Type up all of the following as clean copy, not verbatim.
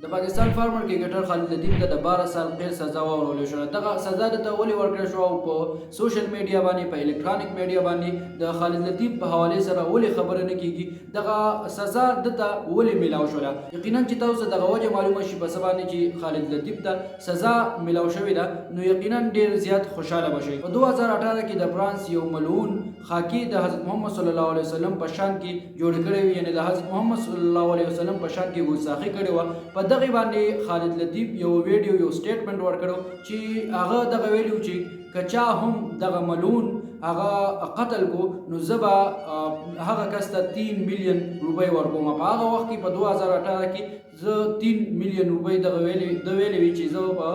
د پاکستان فارمر کرکټر خالد لطیف ته د 12 سال قید سزا ورکړل شوه. دغه سزا د ولې ورکړل شو او په سوشل میډیا باندې په الکترونیک میډیا باندې د خالد لطیف په حواله سره ولې خبره نه کیږي، دغه سزا دته ولې ملاو شوه. یقینا چې تاسو دغه وجه معلومه شي په سبا نه چې خالد لطیف ته سزا ملاو شوې ده، نو یقینا ډیر زیات خوشاله بشئ. په 2018 کې د فرانس یو ملعون خاکی د حضرت محمد صلی الله علیه وسلم په شان کې جوړ کړی وي، یعنی د حضرت محمد صلی الله علیه وسلم په شان کې ګستاخی کړې و. په دغه باندې خالد لطیف یو ویډیو یو سټیټمنټ ورکړو چې هغه دغه ویډیو چې کچا هم دغه ملعون هغه قتل کو نو زبا هغه کس ته 3 میلیون روپۍ ورکوم. په هغه وخت کې په 2018 کې زه 3 میلیون روپۍ دغه ویلې چې زه په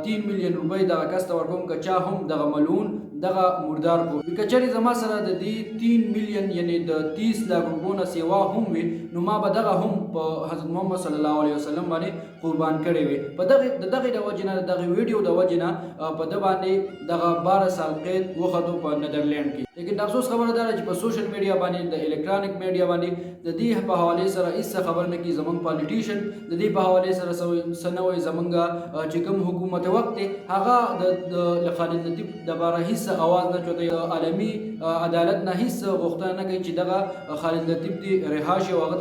3 میلیون روپۍ دغه کس ته ورکوم کچا هم دغه ملعون دغه مردار کو. کچری زما سره د دې 3 میلیون یعنی د 30 لک روپو نه سیوا هم وي، نو ما به دغه هم په حضرت محمد صلی الله علیه وسلم باندې قربان کړی وي. په دغه د وجه نه دغه ویډیو د وجه نه په د باندې دغه 12 سال قید وخدو په نیدرلند کې. لیکن افسوس خبره ده چې په سوشل میډیا باندې د الکترونیک میډیا باندې د دې په حواله سره هیڅ خبر نه کی. زمونږ پالیټیشن د دې په حواله سره سنوي زمونږ چې کوم حکومت وخت هغه د خالد لطیف د باره هیڅ اواز نه چوتي، عالمي عدالت نه هیڅ غوښتنه نه کوي چې دغه خالد لطیف دی رها شي او هغه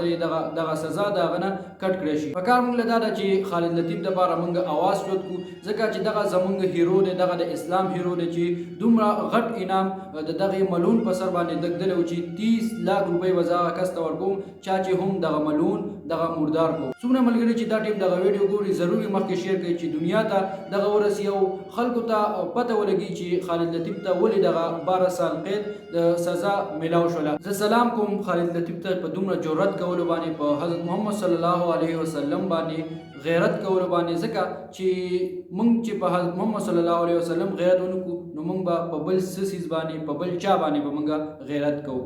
دغه سزا دغه نه کټ کړی شي. په کار موږ لدا ده چې خالد لطیف د باره موږ اواز چوت کو، ځکه چې دغه زمونږ هیرو دی، دغه د اسلام هیرو دی چې دومره غټ انعام د دغه ملعون په سر باندې دګدل او چې 30 لک روپۍ وزا کست ورکوم چا چې هم دغه ملعون دغه مردار کو. څومره ملګری چې دا ټیم دغه ویډیو ګوري ضروري مخکې شیر کړئ چې دنیا ته دغه ورسی او خلکو ته پته ولګي چې خالد لطیف ته ولې دغه 12 سال قید د سزا ملاو شوله. زه سلام کوم خالد لطیف ته په دومره جرأت کولو باندې، په حضرت محمد صلی الله علیه وسلم باندې غیرت کولو باندې، ځکه چې موږ چې په حضرت محمد صلی الله علیه وسلم غیرت ونکو نو موږ به په بل سیز باندې په بل چا باندې به موږ غیرت کوو.